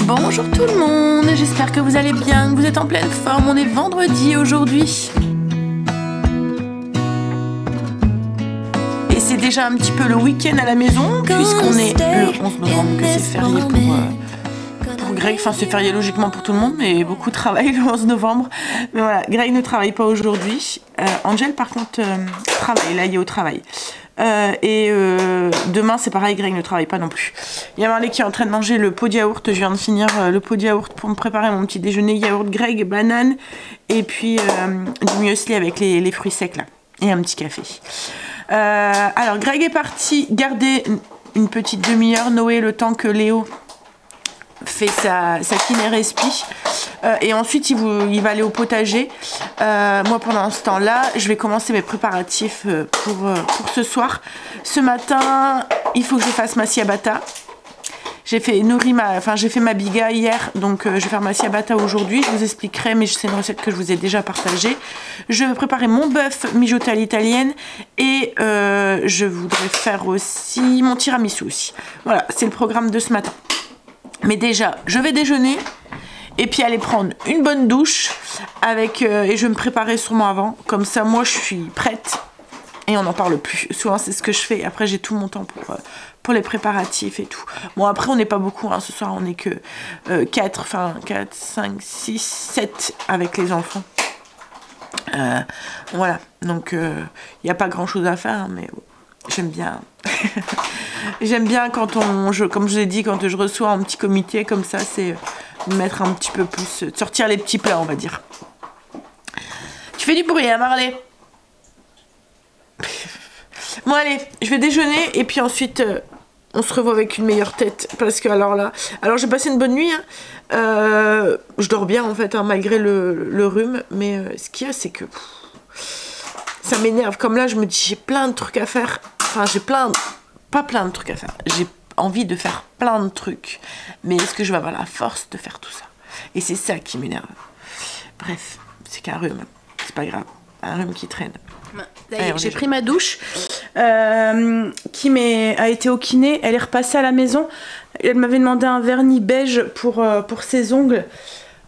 Bonjour tout le monde, j'espère que vous allez bien, que vous êtes en pleine forme. On est vendredi aujourd'hui. Et c'est déjà un petit peu le week-end à la maison, puisqu'on est le 11 novembre, que c'est férié pour Greg. Enfin, c'est férié logiquement pour tout le monde, mais beaucoup travaillent le 11 novembre. Mais voilà, Greg ne travaille pas aujourd'hui. Angel, par contre, travaille, là, il est au travail. Demain c'est pareil, Greg ne travaille pas non plus. Il y a Marley qui est en train de manger le pot de yaourt. Je viens de finir le pot de yaourt pour me préparer mon petit déjeuner. Yaourt Greg, banane et puis du muesli avec les fruits secs là et un petit café. Alors Greg est parti garder une petite demi-heure Noé le temps que Léo fait sa kiné-respi. Et ensuite il va aller au potager. Moi pendant ce temps là je vais commencer mes préparatifs pour ce soir. Ce matin il faut que je fasse ma ciabatta. J'ai fait ma biga hier, donc je vais faire ma ciabatta aujourd'hui. Je vous expliquerai, mais c'est une recette que je vous ai déjà partagée. Je vais préparer mon bœuf mijoté à l'italienne et je voudrais faire aussi mon tiramisu aussi. Voilà, c'est le programme de ce matin. Mais déjà, je vais déjeuner et puis aller prendre une bonne douche avec et je vais me préparer sûrement avant. Comme ça, moi, je suis prête et on n'en parle plus. Souvent, c'est ce que je fais. Après, j'ai tout mon temps pour les préparatifs et tout. Bon, après, on n'est pas beaucoup. Hein. Ce soir, on n'est que 4, 5, 6, 7 avec les enfants. Voilà. Donc, il n'y a pas grand-chose à faire, mais j'aime bien. J'aime bien quand comme je vous ai dit, quand je reçois un petit comité comme ça, c'est mettre un petit peu plus, sortir les petits plats, on va dire. Tu fais du bruit, hein, Marley? Bon, allez, je vais déjeuner et puis ensuite, on se revoit avec une meilleure tête. Parce que, alors j'ai passé une bonne nuit. Hein. Je dors bien, en fait, hein, malgré le rhume. Mais ce qu'il y a, c'est que ça m'énerve. Comme là, je me dis, j'ai plein de trucs à faire. Enfin, pas plein de trucs à faire. J'ai envie de faire plein de trucs. Mais est-ce que je vais avoir la force de faire tout ça? Et c'est ça qui m'énerve. Bref, c'est qu'un rhume. C'est pas grave. Un rhume qui traîne. D'ailleurs, j'ai pris ma douche. Qui a été au kiné. Elle est repassée à la maison. Elle m'avait demandé un vernis beige pour ses ongles.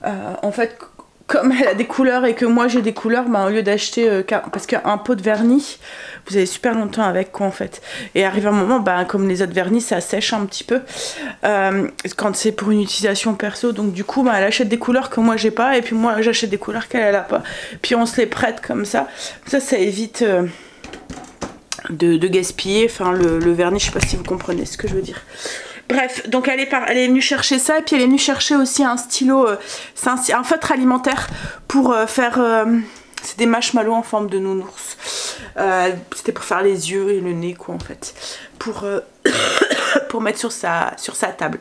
En fait, comme elle a des couleurs et que moi j'ai des couleurs, au lieu d'acheter parce qu'un pot de vernis, vous avez super longtemps avec quoi en fait. Et arrive un moment, comme les autres vernis, ça sèche un petit peu quand c'est pour une utilisation perso. Donc du coup, elle achète des couleurs que moi j'ai pas et puis moi j'achète des couleurs qu'elle a pas. Puis on se les prête comme ça. Ça évite de gaspiller. Enfin le vernis, je sais pas si vous comprenez ce que je veux dire. Bref, donc elle est venue chercher ça et puis elle est venue chercher aussi un stylo, c'est un feutre alimentaire pour faire, c'est des marshmallows en forme de nounours. C'était pour faire les yeux et le nez quoi en fait, pour mettre sur sa table.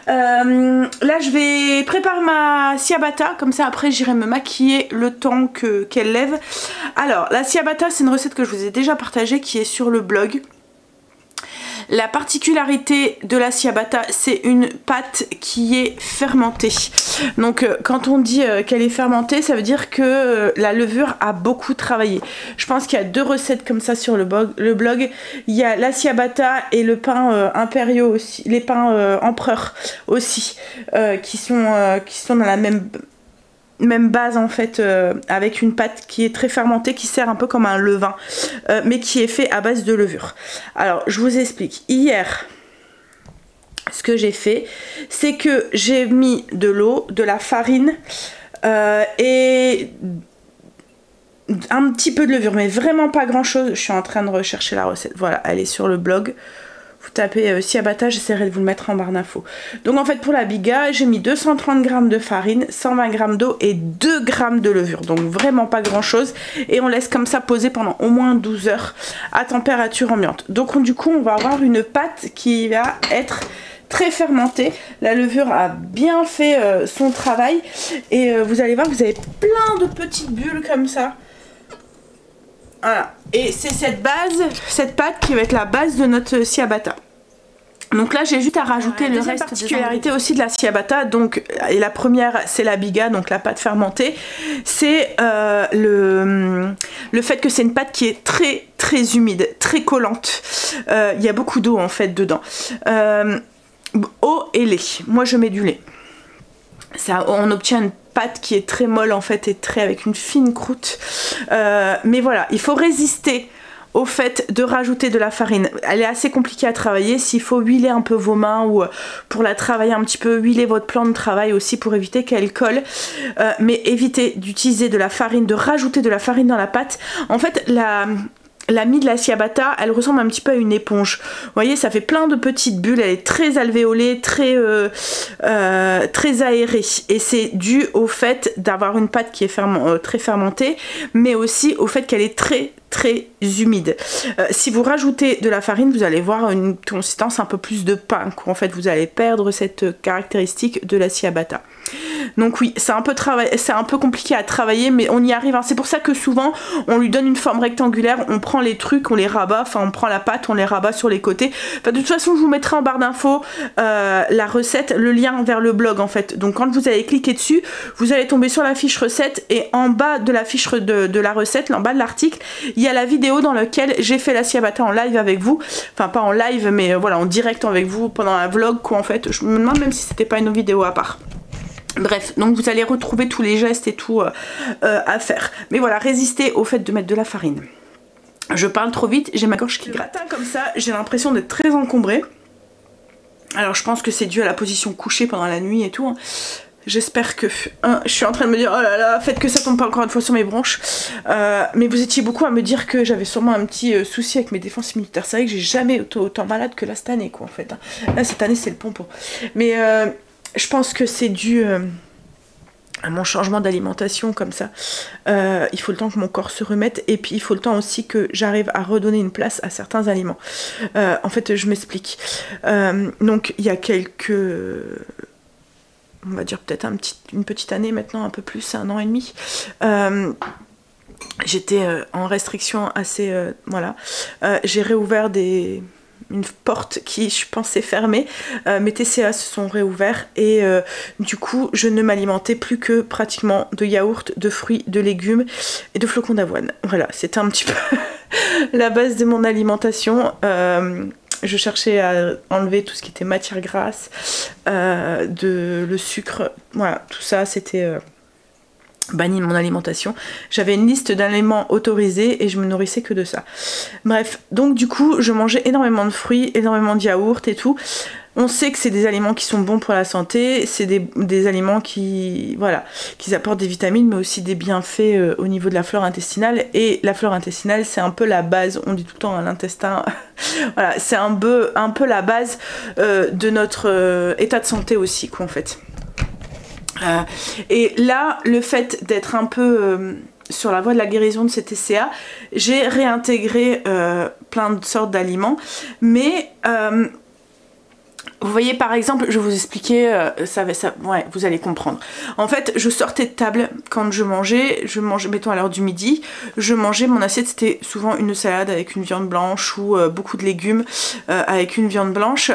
Là je vais préparer ma ciabatta, comme ça après j'irai me maquiller le temps qu'elle lève. Alors la ciabatta c'est une recette que je vous ai déjà partagée qui est sur le blog. La particularité de la ciabatta, c'est une pâte qui est fermentée. Donc quand on dit qu'elle est fermentée, ça veut dire que la levure a beaucoup travaillé. Je pense qu'il y a deux recettes comme ça sur le blog. Il y a la ciabatta et le pain impériaux aussi, les pains empereurs aussi, qui sont dans la même base en fait, avec une pâte qui est très fermentée, qui sert un peu comme un levain, mais qui est fait à base de levure. Alors je vous explique. Hier, ce que j'ai fait, c'est que j'ai mis de l'eau, de la farine et un petit peu de levure, mais vraiment pas grand chose. Je suis en train de rechercher la recette. Voilà, elle est sur le blog. Vous tapez ciabatta, j'essaierai de vous le mettre en barre d'infos. Donc en fait pour la biga, j'ai mis 230 g de farine, 120 g d'eau et 2 g de levure. Donc vraiment pas grand chose. Et on laisse comme ça poser pendant au moins 12 heures à température ambiante. Donc du coup on va avoir une pâte qui va être très fermentée. La levure a bien fait son travail. Et vous allez voir que vous avez plein de petites bulles comme ça. Voilà, et c'est cette pâte qui va être la base de notre ciabatta. Donc là j'ai juste à rajouter le reste. Particularité aussi de la ciabatta, donc, et la première c'est la biga, donc la pâte fermentée, c'est le fait que c'est une pâte qui est très humide, très collante. Il y a beaucoup d'eau en fait dedans. eau et lait. Moi je mets du lait. Ça, on obtient une pâte qui est très molle en fait et très avec une fine croûte. Mais voilà, il faut résister au fait de rajouter de la farine. Elle est assez compliquée à travailler. S'il faut huiler un peu vos mains ou pour la travailler un petit peu, huiler votre plan de travail aussi pour éviter qu'elle colle. Mais évitez d'utiliser de la farine, de rajouter de la farine dans la pâte. En fait, la mie de la ciabatta, elle ressemble un petit peu à une éponge. Vous voyez, ça fait plein de petites bulles, elle est très alvéolée, très aérée. Et c'est dû au fait d'avoir une pâte qui est très fermentée, mais aussi au fait qu'elle est très humide. Si vous rajoutez de la farine, vous allez voir une consistance un peu plus de pain. En fait, vous allez perdre cette caractéristique de la ciabatta. Donc oui, c'est un peu compliqué à travailler, mais on y arrive. Hein. C'est pour ça que souvent, on lui donne une forme rectangulaire, on prend les trucs, on les rabat, enfin on prend la pâte, on les rabat sur les côtés. Enfin, de toute façon, je vous mettrai en barre d'infos la recette, le lien vers le blog en fait. Donc quand vous allez cliquer dessus, vous allez tomber sur la fiche recette et en bas de la fiche de la recette, en bas de l'article, il y a la vidéo dans laquelle j'ai fait la ciabatta en live avec vous. Enfin pas en live, mais voilà, en direct avec vous pendant un vlog quoi en fait. Je me demande même si c'était pas une vidéo à part. Bref, donc vous allez retrouver tous les gestes et tout à faire. Mais voilà, résistez au fait de mettre de la farine. Je parle trop vite, j'ai ma gorge qui gratte. Le matin comme ça, j'ai l'impression d'être très encombrée. Alors je pense que c'est dû à la position couchée pendant la nuit et tout. Hein. J'espère que... je suis en train de me dire, oh là là, faites que ça tombe pas encore une fois sur mes bronches. Mais vous étiez beaucoup à me dire que j'avais sûrement un petit souci avec mes défenses immunitaires. C'est vrai que j'ai jamais été autant malade que là cette année, quoi, en fait. Hein. Là, cette année, c'est le pompon. Mais je pense que c'est dû... à mon changement d'alimentation comme ça, il faut le temps que mon corps se remette et puis il faut le temps aussi que j'arrive à redonner une place à certains aliments. En fait, je m'explique. Donc il y a quelques... on va dire peut-être une petite année maintenant, un peu plus, 1 an et demi. J'étais en restriction assez... voilà. J'ai réouvert une porte qui je pensais fermée, mes TCA se sont réouverts et du coup je ne m'alimentais plus que pratiquement de yaourt, de fruits, de légumes et de flocons d'avoine. Voilà, c'était un petit peu la base de mon alimentation. Je cherchais à enlever tout ce qui était matière grasse, le sucre, voilà, tout ça c'était... banni de mon alimentation. J'avais une liste d'aliments autorisés et je me nourrissais que de ça. Bref, donc du coup je mangeais énormément de fruits, énormément de yaourts et tout. On sait que c'est des aliments qui sont bons pour la santé, c'est des aliments qui, voilà, qui apportent des vitamines mais aussi des bienfaits au niveau de la flore intestinale. Et la flore intestinale c'est un peu la base, on dit tout le temps à l'intestin, voilà, c'est un peu la base de notre état de santé aussi quoi en fait. Et là, le fait d'être un peu sur la voie de la guérison de ces TCA, j'ai réintégré plein de sortes d'aliments, mais vous voyez par exemple, je vais vous expliquer, ouais, vous allez comprendre. En fait, je sortais de table quand je mangeais, mettons à l'heure du midi, je mangeais, mon assiette c'était souvent une salade avec une viande blanche ou beaucoup de légumes avec une viande blanche,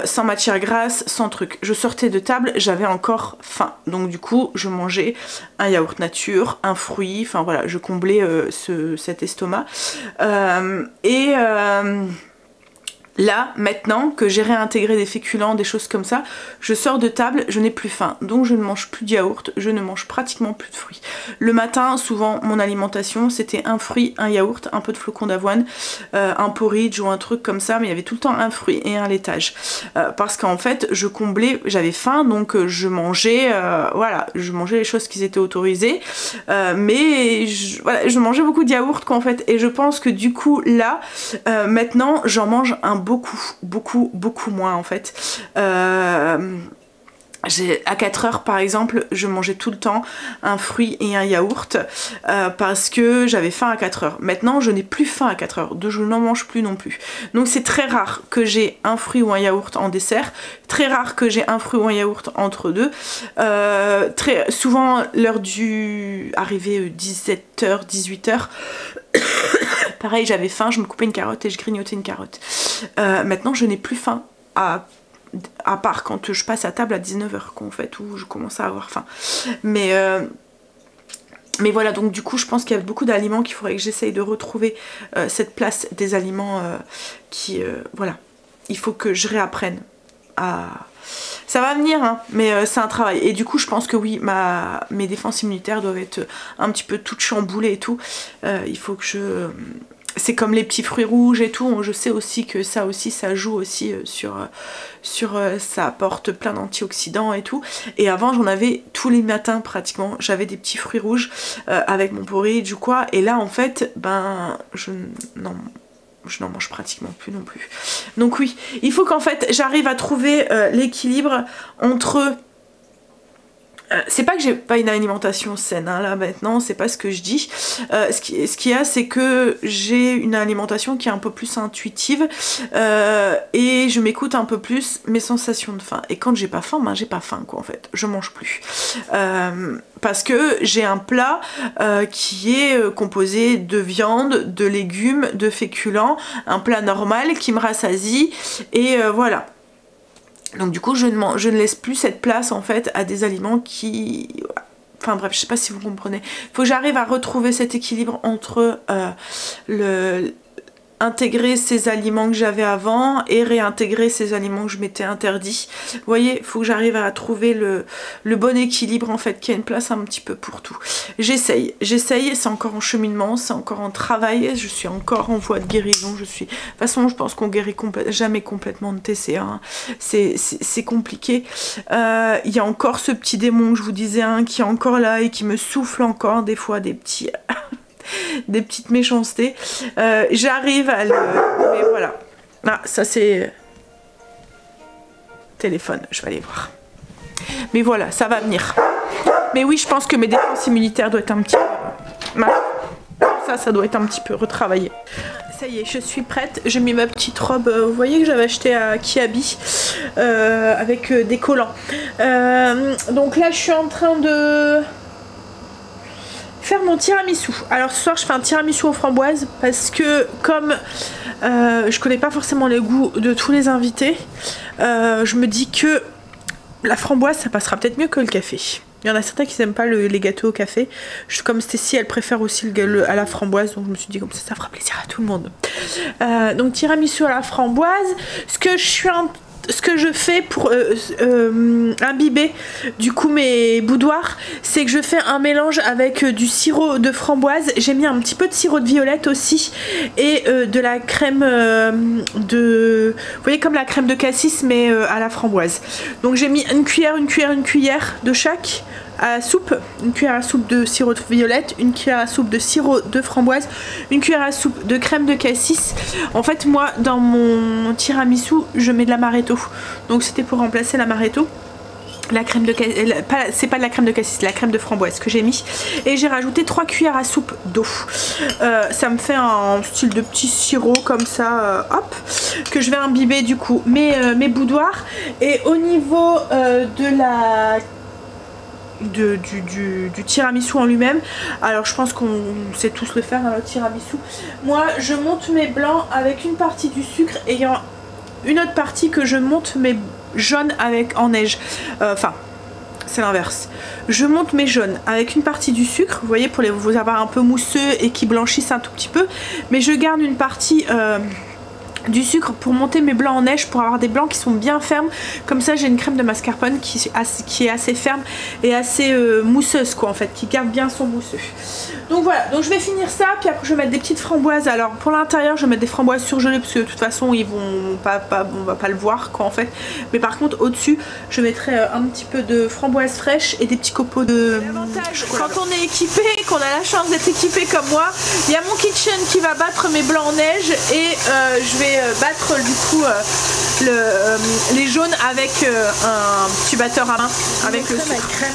sans matière grasse, sans truc. Je sortais de table, j'avais encore faim, donc du coup je mangeais un yaourt nature, un fruit, enfin voilà, je comblais cet estomac. Là, maintenant que j'ai réintégré des féculents, des choses comme ça, je sors de table, je n'ai plus faim. Donc je ne mange plus de yaourt, je ne mange pratiquement plus de fruits. Le matin, souvent, mon alimentation, c'était un fruit, un yaourt, un peu de flocons d'avoine, un porridge ou un truc comme ça, mais il y avait tout le temps un fruit et un laitage. Parce qu'en fait, je comblais, j'avais faim, donc je mangeais, voilà, je mangeais les choses qui étaient autorisées. Mais voilà, je mangeais beaucoup de yaourt, quoi, en fait. Et je pense que du coup, là, maintenant, j'en mange beaucoup moins en fait. À 4 heures par exemple, je mangeais tout le temps un fruit et un yaourt parce que j'avais faim à 4 heures. Maintenant je n'ai plus faim à 4 heures, donc je n'en mange plus non plus. Donc c'est très rare que j'ai un fruit ou un yaourt en dessert, très rare que j'ai un fruit ou un yaourt entre deux. Très souvent l'heure du arrivée 17h, 18h. Pareil, j'avais faim, je me coupais une carotte et je grignotais une carotte. Maintenant je n'ai plus faim à part quand je passe à table à 19h en fait, où je commence à avoir faim. Mais voilà, donc du coup je pense qu'il y a beaucoup d'aliments qu'il faudrait que j'essaye de retrouver cette place des aliments qui voilà, il faut que je réapprenne Ça va venir, hein, mais c'est un travail. Et du coup, je pense que oui, mes défenses immunitaires doivent être un petit peu toutes chamboulées et tout. Il faut que je... C'est comme les petits fruits rouges et tout. Je sais aussi que ça joue aussi ça apporte plein d'antioxydants et tout. Et avant, j'en avais tous les matins pratiquement. J'avais des petits fruits rouges avec mon porridge ou quoi. Et là, en fait, ben, je n'en mange pratiquement plus non plus. Donc oui, il faut qu'en fait j'arrive à trouver l'équilibre entre... c'est pas que j'ai pas une alimentation saine, hein, là maintenant, c'est pas ce que je dis. Ce qu'il y a, c'est que j'ai une alimentation qui est un peu plus intuitive et je m'écoute un peu plus mes sensations de faim. Et quand j'ai pas faim, ben j'ai pas faim quoi en fait, je mange plus. Parce que j'ai un plat qui est composé de viande, de légumes, de féculents, un plat normal qui me rassasie et voilà. Donc du coup je ne laisse plus cette place en fait à des aliments qui... Enfin bref, je sais pas si vous comprenez. Il faut que j'arrive à retrouver cet équilibre entre intégrer ces aliments que j'avais avant et réintégrer ces aliments que je m'étais interdit. Vous voyez, il faut que j'arrive à trouver le bon équilibre en fait, qu'il y ait une place un petit peu pour tout. J'essaye, c'est encore en cheminement, c'est encore en travail, je suis encore en voie de guérison, de toute façon je pense qu'on guérit jamais complètement de TCA, hein. C'est compliqué. Il y a encore ce petit démon que je vous disais, hein, qui est encore là et qui me souffle encore des fois des petits... des petites méchancetés. J'arrive à le... Mais voilà. Ah, ça c'est... Téléphone, je vais aller voir. Mais voilà, ça va venir. Mais oui, je pense que mes défenses immunitaires doivent être un petit peu... Ça doit être un petit peu retravaillé. Ça y est, je suis prête. J'ai mis ma petite robe, vous voyez, que j'avais achetée à Kiabi avec des collants. Donc là, je suis en train de... faire mon tiramisu. Alors ce soir je fais un tiramisu aux framboises parce que comme je connais pas forcément les goûts de tous les invités, je me dis que la framboise ça passera peut-être mieux que le café. Il y en a certains qui n'aiment pas les gâteaux au café. Comme Stécie, elle préfère aussi à la framboise, donc je me suis dit comme ça fera plaisir à tout le monde. Donc tiramisu à la framboise. Ce que je fais pour imbiber du coup mes boudoirs, c'est que je fais un mélange avec du sirop de framboise. J'ai mis un petit peu de sirop de violette aussi et de la crème de... Vous voyez, comme la crème de cassis mais à la framboise. Donc j'ai mis une cuillère de chaque à soupe, une cuillère à soupe de sirop de violette, une cuillère à soupe de sirop de framboise, une cuillère à soupe de crème de cassis. En fait moi dans mon tiramisu je mets de l'amaretto, donc c'était pour remplacer l'amaretto. La crème de cassis, c'est pas de la crème de cassis, c'est la crème de framboise que j'ai mis. Et j'ai rajouté 3 cuillères à soupe d'eau. Ça me fait un style de petit sirop comme ça, hop, que je vais imbiber du coup mes boudoirs. Et au niveau de la... du tiramisu en lui-même, alors je pense qu'on sait tous le faire, hein, le tiramisu. Moi je monte mes blancs avec une partie du sucre et il y a une autre partie que je monte mes jaunes avec en neige, enfin c'est l'inverse, je monte mes jaunes avec une partie du sucre, vous voyez, pour vous avoir un peu mousseux et qui blanchissent un tout petit peu, mais je garde une partie du sucre pour monter mes blancs en neige, pour avoir des blancs qui sont bien fermes. Comme ça j'ai une crème de mascarpone qui est assez ferme et assez mousseuse quoi en fait, qui garde bien son mousseux. Donc voilà, donc je vais finir ça, puis après je vais mettre des petites framboises. Alors pour l'intérieur je vais mettre des framboises surgelées parce que de toute façon ils vont on va pas le voir quoi en fait. Mais par contre au dessus je mettrai un petit peu de framboises fraîches et des petits copeaux de... L'avantage quand on est équipé, qu'on a la chance d'être équipé comme moi, il y a mon kitchen qui va battre mes blancs en neige et je vais battre du coup les jaunes avec un petit batteur à main avec le sucre.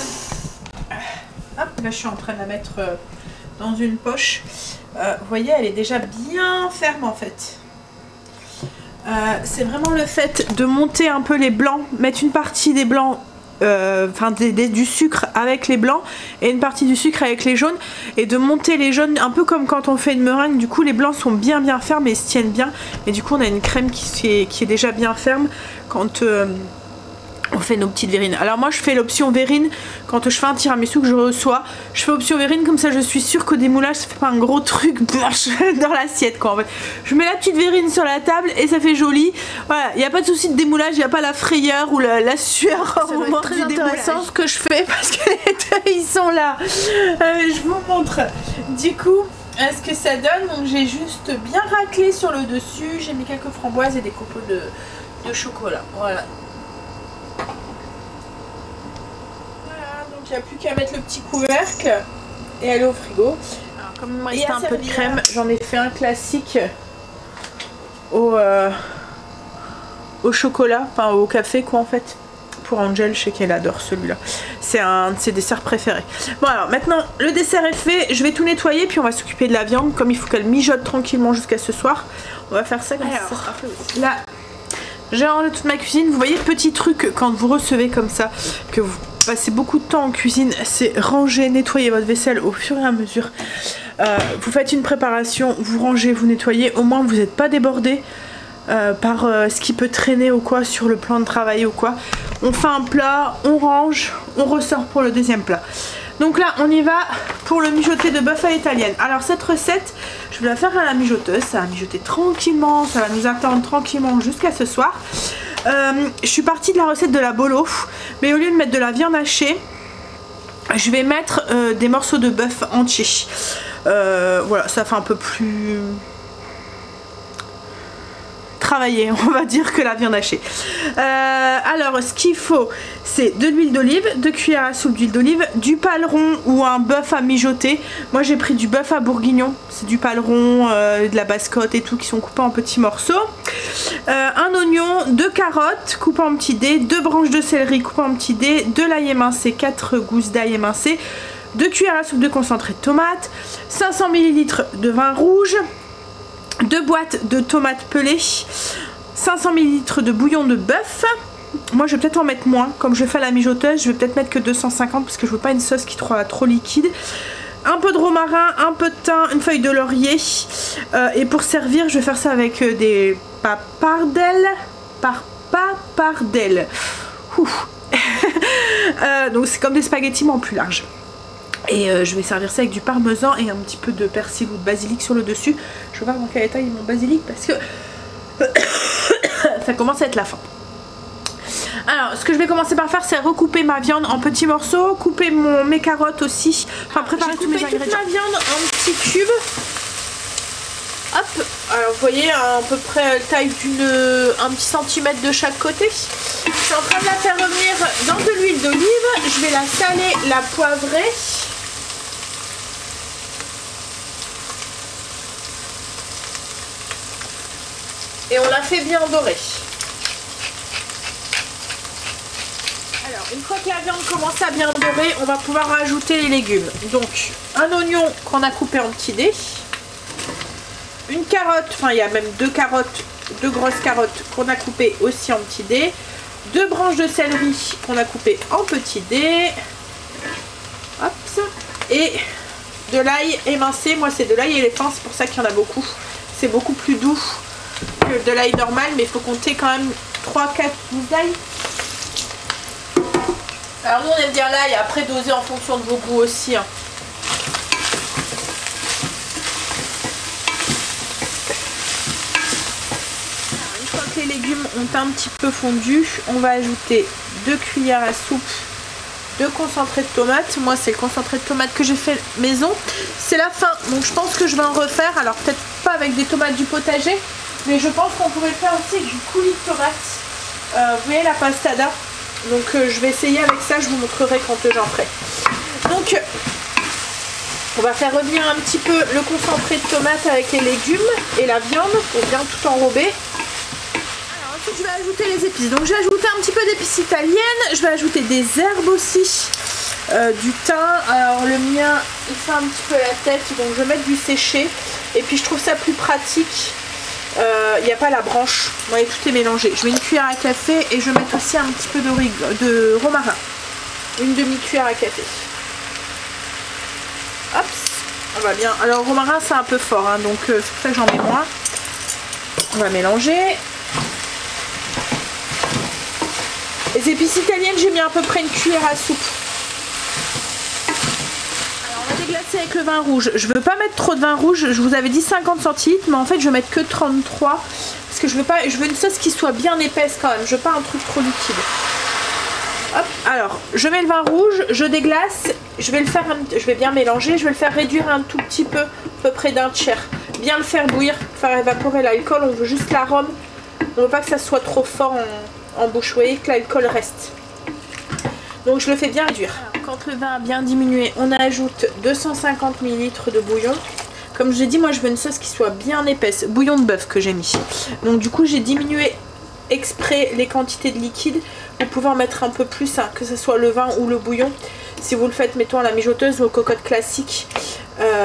Hop, là je suis en train de la mettre dans une poche. Vous voyez, elle est déjà bien ferme en fait. C'est vraiment le fait de monter un peu les blancs, mettre une partie des blancs, enfin du sucre avec les blancs et une partie du sucre avec les jaunes, et de monter les jaunes un peu comme quand on fait une meringue. Du coup les blancs sont bien fermes et se tiennent bien, et du coup on a une crème qui est déjà bien ferme quand on fait nos petites verrines. Alors moi je fais l'option verrine quand je fais un tiramisu que je reçois. Je fais option verrine comme ça je suis sûre qu'au démoulage ça fait pas un gros truc dans l'assiette quoi en fait. Je mets la petite verrine sur la table et ça fait joli. Voilà, il n'y a pas de souci de démoulage, il n'y a pas la frayeur ou la sueur au moment du intéressant ce que je fais parce que les deux ils sont là. Je vous montre. Du coup, ce que ça donne, donc j'ai juste bien raclé sur le dessus. J'ai mis quelques framboises et des copeaux de chocolat. Voilà. Il n'y a plus qu'à mettre le petit couvercle et aller au frigo. Alors, comme il me restait un peu de crème, j'en ai fait un classique au chocolat, enfin au café quoi en fait. Pour Angel, je sais qu'elle adore celui-là. C'est un de ses desserts préférés. Bon alors maintenant le dessert est fait, je vais tout nettoyer puis on va s'occuper de la viande. Comme il faut qu'elle mijote tranquillement jusqu'à ce soir, on va faire ça comme ça sera fait aussi. Là, j'ai rangé toute ma cuisine. Vous voyez, petit truc quand vous recevez comme ça, que vous passez beaucoup de temps en cuisine, c'est ranger, nettoyer votre vaisselle au fur et à mesure. Vous faites une préparation, vous rangez, vous nettoyez, au moins vous n'êtes pas débordé par ce qui peut traîner ou quoi sur le plan de travail ou quoi. On fait un plat, on range, on ressort pour le deuxième plat. Donc là on y va pour le mijoté de bœuf à l'italienne. Alors cette recette je vais la faire à la mijoteuse, ça va mijoter tranquillement, ça va nous attendre tranquillement jusqu'à ce soir. Je suis partie de la recette de la bolo, mais au lieu de mettre de la viande hachée, je vais mettre des morceaux de bœuf entiers. Voilà, ça fait un peu plus travaillé, on va dire, que la viande hachée. Alors ce qu'il faut, c'est de l'huile d'olive, 2 cuillères à soupe d'huile d'olive, du paleron ou un bœuf à mijoter. Moi j'ai pris du bœuf à bourguignon, c'est du paleron, de la basse-côte et tout qui sont coupés en petits morceaux. Un oignon, 2 carottes coupées en petits dés, 2 branches de céleri coupées en petits dés, de l'ail émincé, 4 gousses d'ail émincé, 2 cuillères à soupe de concentré de tomate, 500 ml de vin rouge, 2 boîtes de tomates pelées, 500 ml de bouillon de bœuf. Moi je vais peut-être en mettre moins, comme je fais à la mijoteuse, je vais peut-être mettre que 250 parce que je veux pas une sauce qui soit trop liquide. Un peu de romarin, un peu de thym, une feuille de laurier. Et pour servir, je vais faire ça avec des papardelles. Donc c'est comme des spaghettis mais en plus large. Et je vais servir ça avec du parmesan et un petit peu de persil ou de basilic sur le dessus. Je vais voir dans quel état il est mon basilic parce que ça commence à être la fin. Alors ce que je vais commencer par faire, c'est recouper ma viande en petits morceaux, couper mes carottes aussi, enfin préparer tous mes ingrédients. Toute ma viande en petits cubes. Hop, alors vous voyez à peu près taille un petit centimètre de chaque côté. Je suis en train de la faire revenir dans de l'huile d'olive. Je vais la saler, la poivrer. Et on la fait bien dorer. Alors, une fois que la viande commence à bien dorer, on va pouvoir rajouter les légumes. Donc, un oignon qu'on a coupé en petits dés. Une carotte, enfin il y a même 2 carottes, 2 grosses carottes qu'on a coupées aussi en petits dés. 2 branches de céleri qu'on a coupées en petits dés. Hop. Et de l'ail émincé. Moi c'est de l'ail éléphant, c'est pour ça qu'il y en a beaucoup. C'est beaucoup plus doux que de l'ail normal, mais il faut compter quand même 3-4 gousses d'ail. Alors nous on aime bien l'ail, après doser en fonction de vos goûts aussi. Hein. Une fois que les légumes ont un petit peu fondu, on va ajouter 2 cuillères à soupe de concentré de tomate. Moi c'est le concentré de tomate que j'ai fait maison. C'est la fin, donc je pense que je vais en refaire. Alors peut-être pas avec des tomates du potager, mais je pense qu'on pourrait faire aussi du coulis de tomate. Vous voyez la pastada. Donc je vais essayer avec ça, je vous montrerai quand j'en ferai. Donc on va faire revenir un petit peu le concentré de tomate avec les légumes et la viande pour bien tout enrober. Alors ensuite je vais ajouter les épices. Donc j'ai ajouté un petit peu d'épices italiennes, je vais ajouter des herbes aussi, du thym. Alors le mien il fait un petit peu la tête, donc je vais mettre du séché. Et puis je trouve ça plus pratique. Il n'y a pas la branche, vous voyez, tout est mélangé. Je mets une cuillère à café et je vais mettre aussi un petit peu de romarin, une demi-cuillère à café. Hop, on va bien. Alors le romarin c'est un peu fort, hein, donc c'est pour ça que j'en mets moins. On va mélanger. Et Les épices italiennes, j'ai mis à peu près une cuillère à soupe. Alors on va déglacer avec le vin rouge. Je veux pas mettre trop de vin rouge. Je vous avais dit 50 centilitres, mais en fait je vais mettre que 33 parce que je veux une sauce qui soit bien épaisse quand même. Je veux pas un truc trop liquide. Hop, alors je mets le vin rouge, je déglace, je vais bien mélanger, je vais le faire réduire un tout petit peu, à peu près d'un tiers. Bien le faire bouillir, faire évaporer l'alcool, on veut juste l'arôme, on veut pas que ça soit trop fort en bouche, vous voyez que l'alcool reste. Donc je le fais bien réduire. Alors, quand le vin a bien diminué, on ajoute 250 ml de bouillon. Comme je l'ai dit, moi je veux une sauce qui soit bien épaisse, bouillon de bœuf que j'ai mis. Donc du coup j'ai diminué exprès les quantités de liquide. Vous pouvez en mettre un peu plus, hein, que ce soit le vin ou le bouillon. Si vous le faites, mettons à la mijoteuse ou aux cocottes classiques,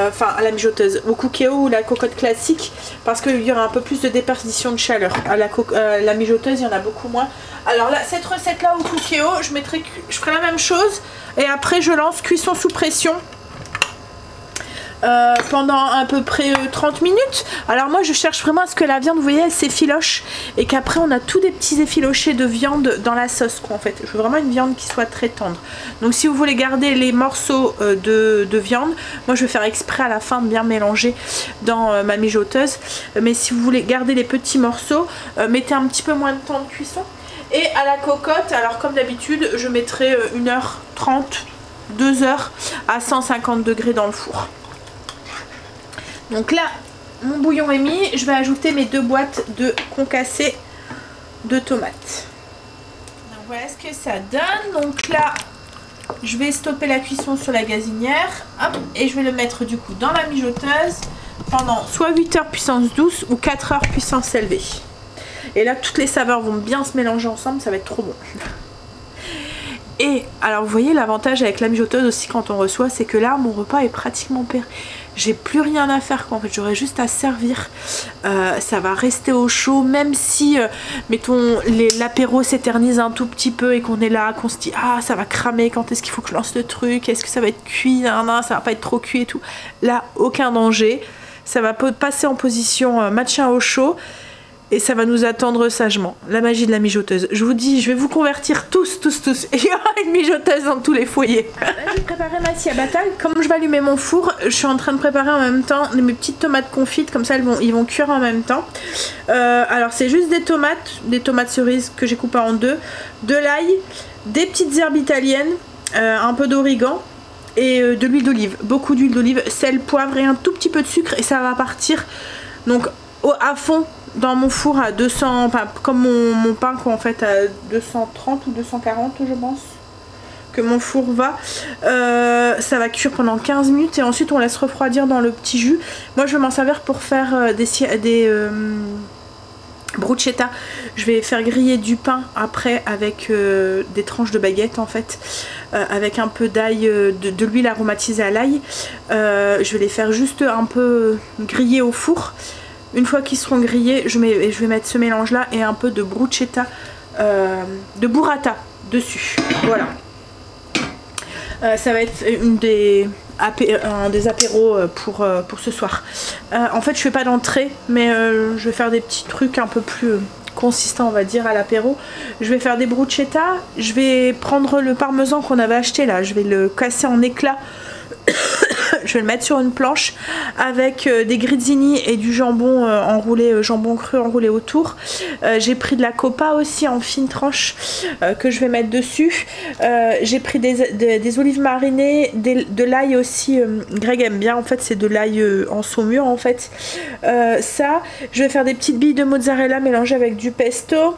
enfin à la mijoteuse, au cookéo ou la cocotte classique, parce qu'il y aura un peu plus de déperdition de chaleur. À la mijoteuse, il y en a beaucoup moins. Alors là, cette recette-là au cookéo, je ferai la même chose et après je lance cuisson sous pression. Pendant à peu près 30 minutes. Alors moi je cherche vraiment à ce que la viande, vous voyez, elle s'effiloche et qu'après on a tous des petits effilochés de viande dans la sauce quoi, en fait. Je veux vraiment une viande qui soit très tendre. Donc si vous voulez garder les morceaux de viande, moi je vais faire exprès à la fin de bien mélanger dans ma mijoteuse. Mais si vous voulez garder les petits morceaux, mettez un petit peu moins de temps de cuisson. Et à la cocotte, alors comme d'habitude, je mettrai 1h30, 2h à 150 degrés dans le four. Donc là, mon bouillon est mis. Je vais ajouter mes 2 boîtes de concassé de tomates. Donc voilà ce que ça donne. Donc là, je vais stopper la cuisson sur la gazinière. Hop, et je vais le mettre du coup dans la mijoteuse pendant soit 8 heures puissance douce ou 4 heures puissance élevée. Et là, toutes les saveurs vont bien se mélanger ensemble. Ça va être trop bon. Et alors vous voyez l'avantage avec la mijoteuse aussi quand on reçoit, c'est que là mon repas est pratiquement prêt. J'ai plus rien à faire quoi, en fait j'aurais juste à servir. Ça va rester au chaud, même si mettons l'apéro s'éternise un tout petit peu et qu'on est là, qu'on se dit ah ça va cramer, quand est-ce qu'il faut que je lance le truc, est-ce que ça va être cuit, non, ça va pas être trop cuit et tout. Là aucun danger, ça va passer en position maintien au chaud. Et ça va nous attendre sagement. La magie de la mijoteuse. Je vous dis, je vais vous convertir tous. Il y aura une mijoteuse dans tous les foyers. Là, j'ai préparé ma ciabatta. Comme je vais allumer mon four, je suis en train de préparer en même temps mes petites tomates confites. Comme ça, ils vont cuire en même temps. Alors, c'est juste des tomates cerises que j'ai coupées en deux. De l'ail, des petites herbes italiennes, un peu d'origan et de l'huile d'olive. Beaucoup d'huile d'olive, sel, poivre et un tout petit peu de sucre. Et ça va partir donc à fond dans mon four à 200, enfin comme mon pain quoi en fait à 230 ou 240 je pense que mon four va. Ça va cuire pendant 15 minutes et ensuite on laisse refroidir dans le petit jus. Moi je vais m'en servir pour faire des bruschetta. Je vais faire griller du pain après avec des tranches de baguette en fait, avec un peu d'ail, de l'huile aromatisée à l'ail. Je vais les faire juste un peu griller au four. Une fois qu'ils seront grillés, je vais mettre ce mélange là et un peu de bruschetta, de burrata dessus. Voilà. Ça va être un des apéros pour ce soir. En fait je fais pas d'entrée, mais je vais faire des petits trucs un peu plus consistants on va dire à l'apéro. Je vais faire des bruschetta, je vais prendre le parmesan qu'on avait acheté là, je vais le casser en éclats. Je vais le mettre sur une planche avec des grizzini et du jambon enroulé, jambon cru enroulé autour. J'ai pris de la copa aussi en fines tranches que je vais mettre dessus. J'ai pris des olives marinées, de l'ail aussi. Greg aime bien, en fait c'est de l'ail en saumure en fait. Ça, je vais faire des petites billes de mozzarella mélangées avec du pesto.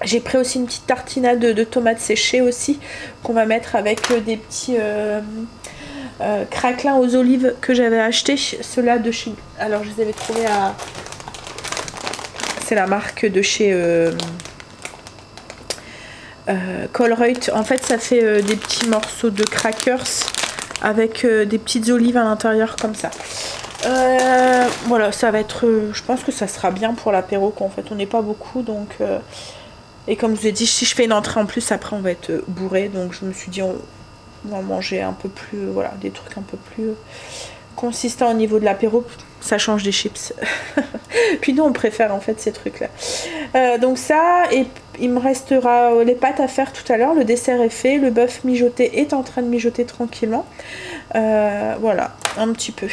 J'ai pris aussi une petite tartinade de tomates séchées aussi qu'on va mettre avec des petits craquelins aux olives que j'avais acheté. Ceux-là de chez... Alors je les avais trouvés à... C'est la marque de chez Colruyt. En fait ça fait des petits morceaux de crackers avec des petites olives à l'intérieur comme ça. Voilà, ça va être... je pense que ça sera bien pour l'apéro qu'en fait on n'est pas beaucoup donc... Et comme je vous ai dit, si je fais une entrée en plus, après on va être bourré. Donc je me suis dit, on va manger un peu plus, voilà, des trucs un peu plus consistant au niveau de l'apéro. Ça change des chips. Puis nous on préfère en fait ces trucs là. Donc ça, et il me restera les pâtes à faire tout à l'heure. Le dessert est fait, le bœuf mijoté est en train de mijoter tranquillement. Voilà, un petit peu.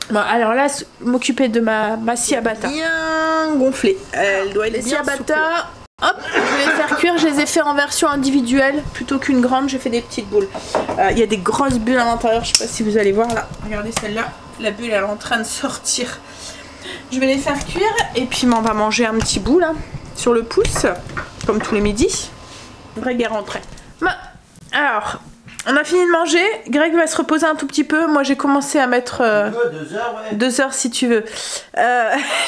Bon, alors là, m'occuper de ma ciabatta. Bien gonflée. Elle doit être bien ciabatta. Hop, je vais les faire cuire. Je les ai fait en version individuelle plutôt qu'une grande. J'ai fait des petites boules. Il y a des grosses bulles à l'intérieur. Je sais pas si vous allez voir là. Regardez celle-là. La bulle elle est en train de sortir. Je vais les faire cuire et puis on va manger un petit bout là sur le pouce comme tous les midis. Greg est rentré. Bon, alors on a fini de manger. Greg va se reposer un tout petit peu. Moi j'ai commencé à mettre 2 heures, ouais. 2 heures si tu veux.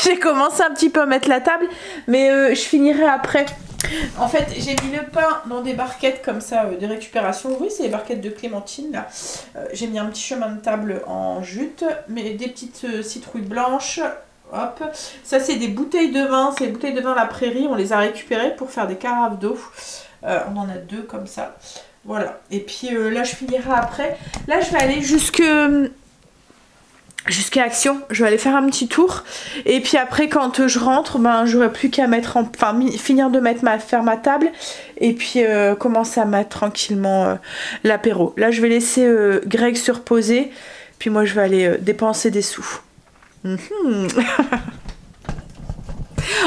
J'ai commencé un petit peu à mettre la table, mais je finirai après. En fait, j'ai mis le pain dans des barquettes comme ça de récupération. Oui, c'est les barquettes de clémentine là. J'ai mis un petit chemin de table en jute, mais des petites citrouilles blanches. Hop, ça c'est des bouteilles de vin. C'est des bouteilles de vin La Prairie. On les a récupérées pour faire des carafes d'eau. On en a 2 comme ça. Voilà. Et puis là, je finirai après. Là, je vais aller jusqu'à Action, je vais aller faire un petit tour et puis après quand je rentre, ben j'aurai plus qu'à mettre finir de faire ma table et puis commencer à mettre tranquillement l'apéro. Là je vais laisser Greg se reposer, puis moi je vais aller dépenser des sous.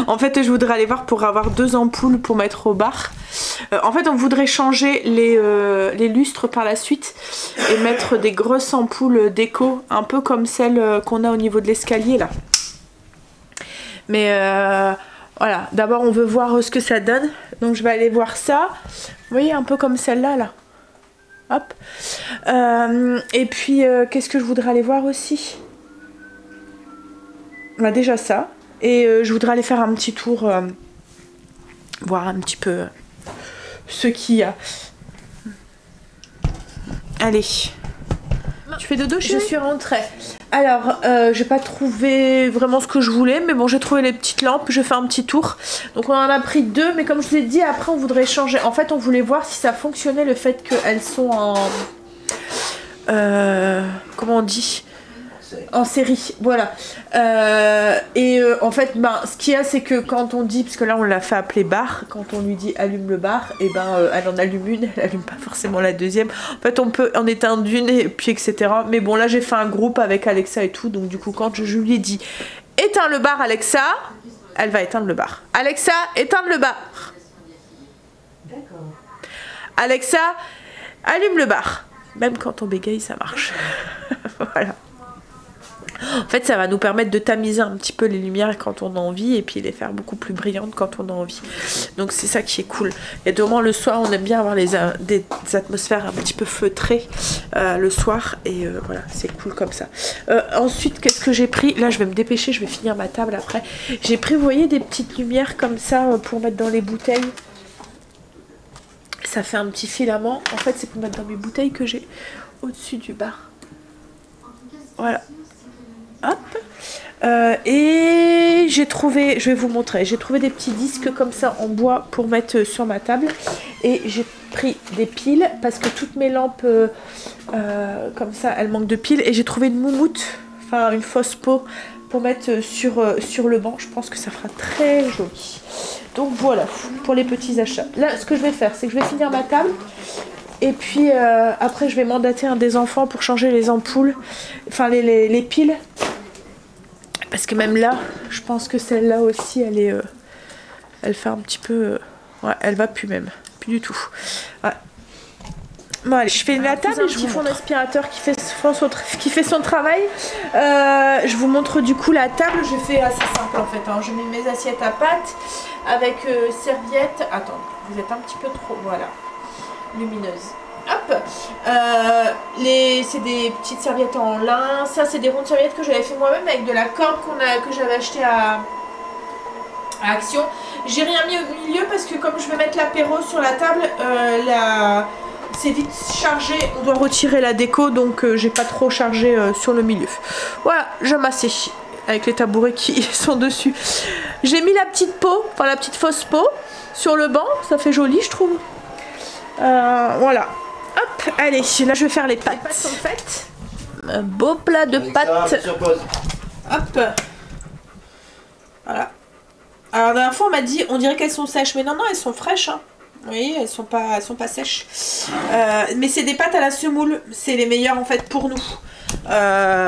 En fait je voudrais aller voir pour avoir 2 ampoules pour mettre au bar. En fait on voudrait changer les lustres par la suite et mettre des grosses ampoules déco, un peu comme celles qu'on a au niveau de l'escalier là. Mais voilà, d'abord on veut voir ce que ça donne, donc je vais aller voir ça. Vous voyez, un peu comme celle-là là. Hop. Et puis qu'est-ce que je voudrais aller voir aussi? Bah, déjà ça. Et je voudrais aller faire un petit tour, voir un petit peu ce qu'il y a. Allez. Tu fais dodo, chérie? Je suis rentrée. Alors, j'ai pas trouvé vraiment ce que je voulais, mais bon, j'ai trouvé les petites lampes, je fais un petit tour. Donc on en a pris 2, mais comme je vous l'ai dit, après on voudrait changer. En fait, on voulait voir si ça fonctionnait, le fait qu'elles sont en... comment on dit? En série, voilà. En fait, ben, ce qu'il y a, c'est que quand on dit, parce que là on l'a fait appeler bar, quand on lui dit allume le bar, et ben elle en allume une, elle allume pas forcément la deuxième. En fait, on peut en éteindre une et puis etc. Mais bon, là j'ai fait un groupe avec Alexa et tout, donc du coup, quand je lui ai dit éteins le bar, Alexa, elle va éteindre le bar. Alexa, éteins le bar. D'accord. Alexa, allume le bar. Même quand on bégaye, ça marche. Voilà. En fait, ça va nous permettre de tamiser un petit peu les lumières quand on a envie et puis les faire beaucoup plus brillantes quand on a envie. Donc c'est ça qui est cool. Et au le soir, on aime bien avoir des atmosphères un petit peu feutrées le soir. Et voilà, c'est cool comme ça. Ensuite, qu'est-ce que j'ai pris? Là, je vais me dépêcher, je vais finir ma table après. J'ai pris, vous voyez, des petites lumières comme ça pour mettre dans les bouteilles. Ça fait un petit filament. En fait, c'est pour mettre dans mes bouteilles que j'ai au-dessus du bar. Voilà. Hop. Et j'ai trouvé, je vais vous montrer, j'ai trouvé des petits disques comme ça en bois pour mettre sur ma table. Et j'ai pris des piles parce que toutes mes lampes comme ça, elles manquent de piles. Et j'ai trouvé une moumoute, enfin une fausse peau pour mettre sur le banc. Je pense que ça fera très joli. Donc voilà, pour les petits achats. Là, ce que je vais faire, c'est que je vais finir ma table. Et puis après je vais mandater un des enfants pour changer les ampoules, enfin les piles. Parce que même là, je pense que celle-là aussi, elle fait un petit peu... ouais, elle va plus même, plus du tout. Ouais. Bon allez, je fais la table et je vous montre. Mon aspirateur qui fait son travail. Je vous montre du coup la table. J'ai fait assez simple en fait. Hein. Je mets mes assiettes à pâte avec serviette. Attends, vous êtes un petit peu trop... voilà. Lumineuse. Hop, c'est des petites serviettes en lin. Ça c'est des rondes serviettes que j'avais fait moi-même avec de la corde que j'avais acheté à Action. J'ai rien mis au milieu parce que comme je vais mettre l'apéro sur la table, c'est vite chargé. On doit retirer la déco, donc j'ai pas trop chargé sur le milieu. Voilà, je m'assieds avec les tabourets qui sont dessus. J'ai mis la petite peau, enfin la petite fausse peau sur le banc. Ça fait joli, je trouve. Voilà. Hop, allez, là je vais faire les pâtes. Les pâtes sont faites. Un beau plat de pâtes. Hop. Voilà. Alors la dernière fois on m'a dit, on dirait qu'elles sont sèches, mais non, non, elles sont fraîches. Hein. Vous voyez, elles sont pas sèches. Mais c'est des pâtes à la semoule. C'est les meilleures en fait pour nous.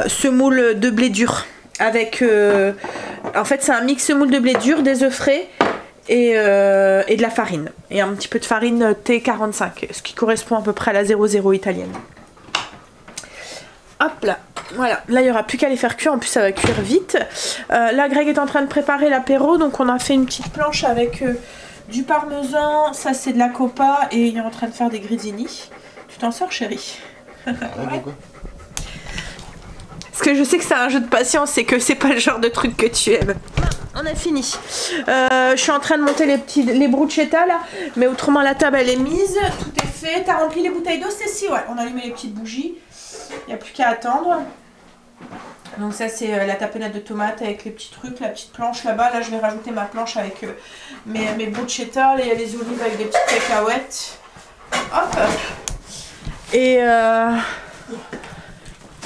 Semoule de blé dur. Avec... en fait c'est un mix semoule de blé dur, des œufs frais et de la farine. Et un petit peu de farine T45. Ce qui correspond à peu près à la 00 italienne. Hop là, voilà, là il n'y aura plus qu'à les faire cuire, en plus ça va cuire vite. Là Greg est en train de préparer l'apéro, donc on a fait une petite planche avec du parmesan, ça c'est de la copa et il est en train de faire des grissini. Tu t'en sors chérie? Ouais. Parce que je sais que c'est un jeu de patience et que c'est pas le genre de truc que tu aimes. On a fini. Je suis en train de monter les bruschetta là, mais autrement la table elle est mise, tout est fait. T'as rempli les bouteilles d'eau, Cécile? Ouais, on a allumé les petites bougies. Il n'y a plus qu'à attendre. Donc ça c'est la tapenade de tomates avec les petits trucs, la petite planche là-bas. Là je vais rajouter ma planche avec mes bruschetta. Là il y a les olives avec des petites cacahuètes. Hop. Et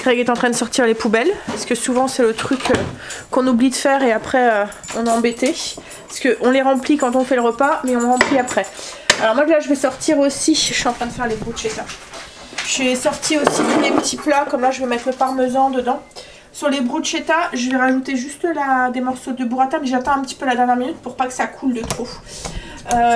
Greg est en train de sortir les poubelles. Parce que souvent c'est le truc qu'on oublie de faire et après on est embêté. Parce qu'on les remplit quand on fait le repas, mais on remplit après. Alors moi là je vais sortir aussi, je suis en train de faire les bruschetta. J'ai sorti aussi tous les petits plats, comme là je vais mettre le parmesan dedans. Sur les bruschetta, je vais rajouter juste des morceaux de burrata, mais j'attends un petit peu la dernière minute pour pas que ça coule de trop.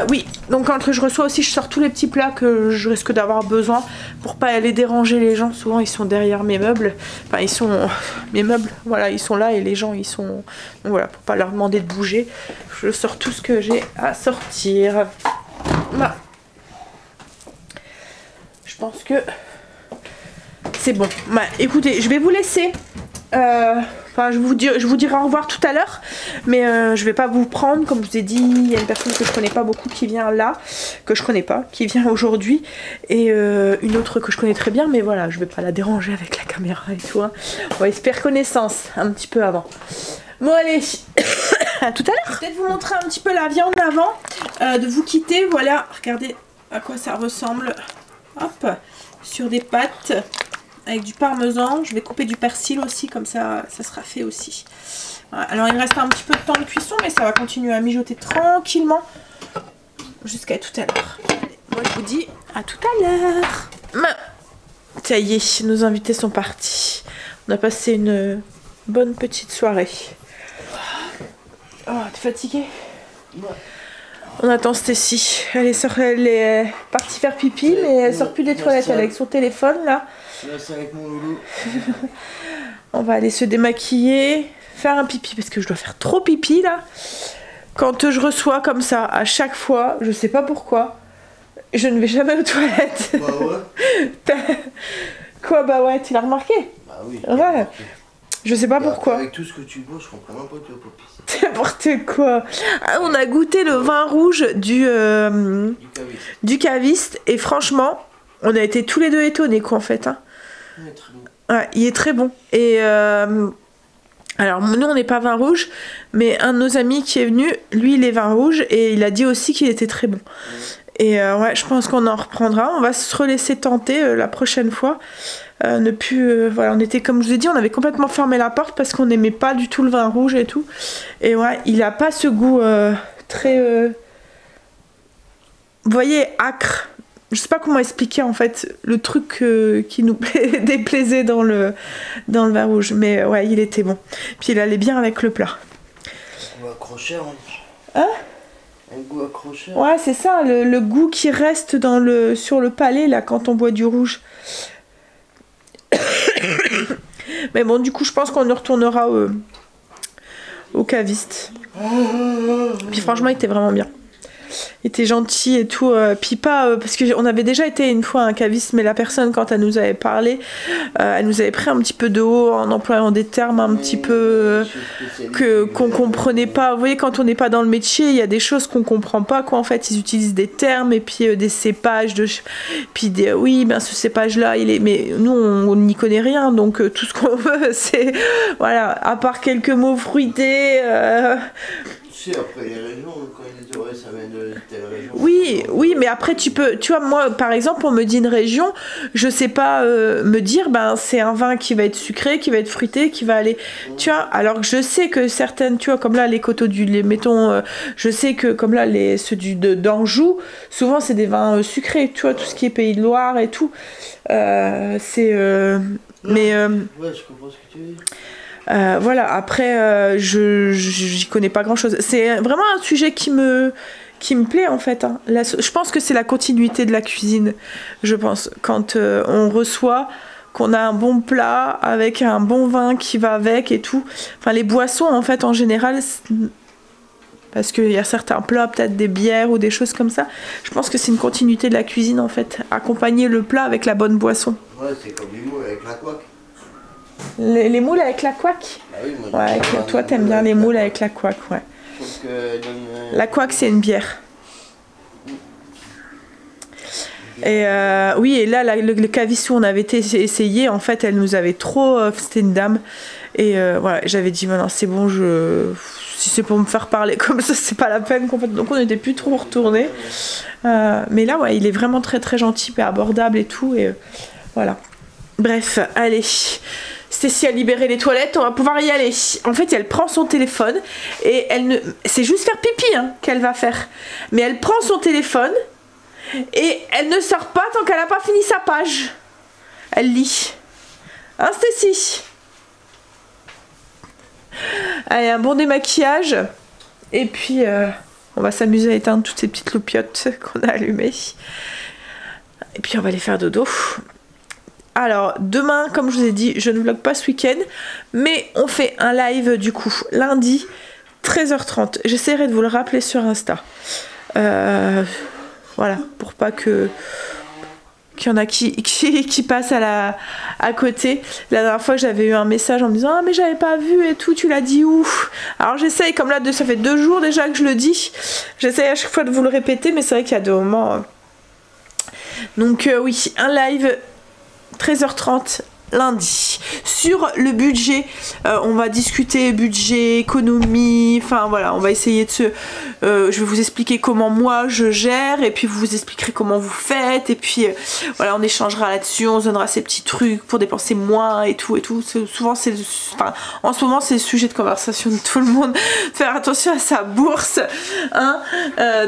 Oui, donc quand je reçois aussi, je sors tous les petits plats que je risque d'avoir besoin pour pas aller déranger les gens. Souvent ils sont derrière mes meubles, enfin ils sont mes meubles, voilà, ils sont là et les gens ils sont, donc voilà, pour pas leur demander de bouger. Je sors tout ce que j'ai à sortir. Voilà. Je pense que c'est bon. Bah, écoutez, je vais vous laisser. Enfin, je vous dirai au revoir tout à l'heure. Mais je vais pas vous prendre. Comme je vous ai dit, il y a une personne que je connais pas beaucoup qui vient là. Que je connais pas. Qui vient aujourd'hui. Et une autre que je connais très bien. Mais voilà, je vais pas la déranger avec la caméra et tout. Hein. On va espérer connaissance un petit peu avant. Bon, allez. À tout à l'heure. Peut-être vous montrer un petit peu la viande avant de vous quitter. Voilà. Regardez à quoi ça ressemble. Hop, sur des pâtes avec du parmesan. Je vais couper du persil aussi, comme ça, ça sera fait aussi. Voilà. Alors il me reste un petit peu de temps de cuisson, mais ça va continuer à mijoter tranquillement jusqu'à tout à l'heure. Moi je vous dis à tout à l'heure. Ça y est, nos invités sont partis. On a passé une bonne petite soirée. Oh, t'es fatiguée? Ouais. On attend Stécie. Elle est partie faire pipi, mais elle sort plus des toilettes. Elle est avec son téléphone là. C'est avec mon loulou. On va aller se démaquiller, faire un pipi parce que je dois faire trop pipi là. Quand je reçois comme ça, à chaque fois, je sais pas pourquoi, je ne vais jamais aux toilettes. Bah ouais. Quoi, bah ouais, tu l'as remarqué? Bah oui. Ouais. Je sais pas pourquoi. Avec tout ce que tu bois, je comprends même pas que tu vas pas pisser. N'importe quoi. Ah, on a goûté le vin rouge du caviste et franchement, on a été tous les deux étonnés quoi en fait. Hein. Il est très bon. Ouais, il est très bon. Et alors nous on n'est pas vin rouge, mais un de nos amis qui est venu, lui il est vin rouge et il a dit aussi qu'il était très bon. Et ouais, je pense qu'on en reprendra. On va se relaisser tenter la prochaine fois. Ne plus, voilà, on était comme je vous ai dit, on avait complètement fermé la porte parce qu'on n'aimait pas du tout le vin rouge et tout. Et ouais, il a pas ce goût très, vous voyez, acre. Je sais pas comment expliquer en fait le truc qui nous déplaisait dans le vin rouge. Mais ouais, il était bon. Puis il allait bien avec le plat. On va accrocher, hein? Un goût accroché. Ouais, c'est ça, le goût qui reste sur le palais là quand on boit du rouge. Mais bon, du coup, je pense qu'on y retournera au caviste. Puis franchement, il était vraiment bien. Il était gentil et tout. Puis pas... parce qu'on avait déjà été une fois à un caviste, mais la personne, quand elle nous avait parlé, elle nous avait pris un petit peu de haut en employant des termes un petit peu qu'on comprenait pas. Vous voyez, quand on n'est pas dans le métier, il y a des choses qu'on comprend pas, quoi. En fait, ils utilisent des termes et puis des cépages. Puis des... Oui, ben ce cépage-là, il est... Mais nous, on n'y connaît rien. Donc, tout ce qu'on veut, c'est... Voilà, à part quelques mots fruités... Tu sais, après les régions, quand ils disent ouais, ça vient de telle région. Oui, oui, mais après tu peux, tu vois, moi par exemple, on me dit une région, je sais pas me dire, ben c'est un vin qui va être sucré, qui va être fruité, qui va aller, tu vois, alors que je sais que certaines, tu vois, comme là les coteaux du, les, mettons, je sais que comme là ceux d'Anjou, souvent c'est des vins sucrés, tu vois, tout ce qui est Pays de Loire et tout, c'est, mais. Ouais, je comprends ce que tu veux dire. Voilà, après, j'y connais pas grand chose. C'est vraiment un sujet qui me plaît en fait. Hein. Je pense que c'est la continuité de la cuisine, je pense. Quand on reçoit, qu'on a un bon plat avec un bon vin qui va avec et tout. Enfin, les boissons en fait en général, parce qu'il y a certains plats, peut-être des bières ou des choses comme ça. Je pense que c'est une continuité de la cuisine en fait. Accompagner le plat avec la bonne boisson. Ouais, c'est comme les moules avec la couac. Les moules avec la couac. Ah oui, moi, Ouais, toi t'aimes bien les moules avec la couac, ouais. Je trouve que La couac c'est une bière. Et oui, et là le caviste où on avait été essayé, en fait elle nous avait trop, c'était une dame. Et voilà, j'avais dit maintenant c'est bon, si c'est pour me faire parler comme ça, c'est pas la peine complètement. Donc on n'était plus trop retournés. Mais là ouais, il est vraiment très très gentil et abordable et tout. Et voilà. Bref, allez. Stécie a libéré les toilettes, on va pouvoir y aller. En fait, elle prend son téléphone et elle ne... C'est juste faire pipi hein, qu'elle va faire. Mais elle prend son téléphone et elle ne sort pas tant qu'elle n'a pas fini sa page. Elle lit. Hein, Stécie? Allez, un bon démaquillage. Et puis, on va s'amuser à éteindre toutes ces petites loupiottes qu'on a allumées. Et puis, on va aller faire dodo. Alors, demain, comme je vous ai dit, je ne vlog pas ce week-end, mais on fait un live du coup, lundi, 13h30. J'essaierai de vous le rappeler sur Insta. Voilà, pour pas qu'il y en a qui passent à côté. La dernière fois, j'avais eu un message en me disant « Ah, mais j'avais pas vu et tout, tu l'as dit où ?» Alors j'essaye, comme là, ça fait 2 jours déjà que je le dis. J'essaye à chaque fois de vous le répéter, mais c'est vrai qu'il y a des moments... Donc oui, un live... 13h30 lundi. Sur le budget, on va discuter budget, économie, enfin voilà, on va essayer de se... je vais vous expliquer comment moi je gère, et puis vous expliquerez comment vous faites, et puis voilà, on échangera là-dessus, on se donnera ces petits trucs pour dépenser moins et tout et tout. Souvent c'est... Enfin, en ce moment c'est le sujet de conversation de tout le monde, faire attention à sa bourse, hein.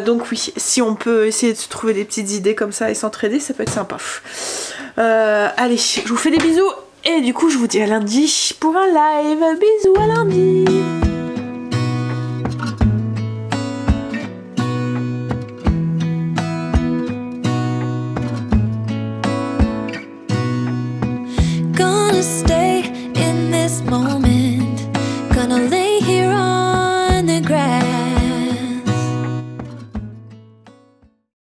Donc oui, si on peut essayer de se trouver des petites idées comme ça et s'entraider, ça peut être sympa. Allez, je vous fais des bisous et du coup je vous dis à lundi pour un live. Bisous, à lundi. Gonna stay in this moment, gonna live